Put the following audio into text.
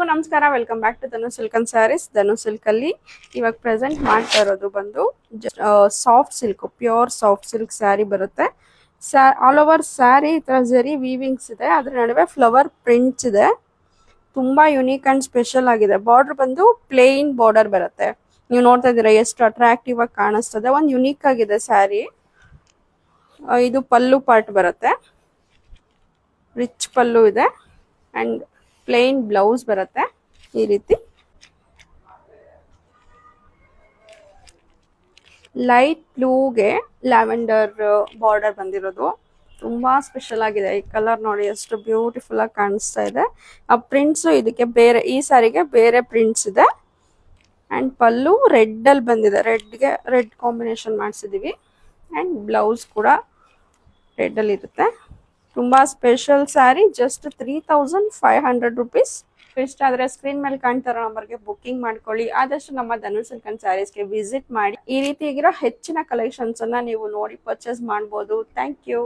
ನಮಸ್ಕಾರ, welcome back to Dhanu silk and sarees. Dhanu silk ಅಲ್ಲಿ ಇವಾಗ ಪ್ರೆಸೆಂಟ್ ಮಾಡ್ತಾ ಇರೋದು ಬಂದು soft silk, pure soft silk saree ಬರುತ್ತೆ. ಆಲ್ ಓವರ್ ಸ್ಯಾರಿ ಈ ತರ ಜರಿ ವೀವಿಂಗ್ಸ್ ಇದೆ, ಅದ್ರ ನಡುವೆ ಫ್ಲವರ್ ಪ್ರಿಂಟ್ಸ್ ಇದೆ. ತುಂಬಾ ಯುನೀಕ್ ಅಂಡ್ ಸ್ಪೆಷಲ್ ಆಗಿದೆ. ಬಾರ್ಡರ್ ಬಂದು ಪ್ಲೇನ್ ಬಾರ್ಡರ್ ಬರುತ್ತೆ. ನೀವು ನೋಡ್ತಾ ಇದ್ದೀರಾ ಎಷ್ಟು ಅಟ್ರಾಕ್ಟಿವ್ ಆಗಿ ಕಾಣಿಸ್ತದೆ. ಒಂದು ಯುನೀಕ್ ಆಗಿದೆ ಸ್ಯಾರಿ. ಇದು ಪಲ್ಲು ಪಾರ್ಟ್ ಬರುತ್ತೆ, ರಿಚ್ ಪಲ್ಲು ಇದೆ ಅಂಡ್ ಪ್ಲೇನ್ ಬ್ಲೌಸ್ ಬರುತ್ತೆ. ಈ ರೀತಿ ಲೈಟ್ ಬ್ಲೂಗೆ ಲ್ಯಾವೆಂಡರ್ ಬಾರ್ಡರ್ ಬಂದಿರೋದು ತುಂಬಾ ಸ್ಪೆಷಲ್ ಆಗಿದೆ. ಈ ಕಲರ್ ನೋಡಿ ಎಷ್ಟು ಬ್ಯೂಟಿಫುಲ್ ಆಗಿ ಕಾಣಿಸ್ತಾ ಇದೆ. ಆ ಪ್ರಿಂಟ್ಸ್ ಇದಕ್ಕೆ ಬೇರೆ, ಈ ಸ್ಯಾರಿಗೆ ಬೇರೆ ಪ್ರಿಂಟ್ಸ್ ಇದೆ. ಅಂಡ್ ಪಲ್ಲು ರೆಡ್ ಅಲ್ಲಿ ಬಂದಿದೆ, ರೆಡ್ಗೆ ರೆಡ್ ಕಾಂಬಿನೇಷನ್ ಮಾಡಿಸಿದೀವಿ. ಅಂಡ್ ಬ್ಲೌಸ್ ಕೂಡ ರೆಡ್ ಅಲ್ಲಿ ಇರುತ್ತೆ. ತುಂಬಾ ಸ್ಪೆಷಲ್ ಸ್ಯಾರಿ. Just 3500 rupees. ಇಷ್ಟ ಆದ್ರೆ ಸ್ಕ್ರೀನ್ ಮೇಲೆ ಕಾಣ್ತಾರೋ ನಂಬರ್ಗೆ ಬುಕ್ಕಿಂಗ್ ಮಾಡ್ಕೊಳ್ಳಿ. ಆದಷ್ಟು ನಮ್ಮ ಧನು ಸಿಲ್ಕ್ ಅಂಡ್ ಸ್ಯಾರೀಸ್ಗೆ ವಿಸಿಟ್ ಮಾಡಿ. ಈ ರೀತಿಯಾಗಿರೋ ಹೆಚ್ಚಿನ ಕಲೆಕ್ಷನ್ಸ್ ಅನ್ನ ನೀವು ನೋಡಿ ಪರ್ಚೇಸ್ ಮಾಡಬಹುದು. Thank you.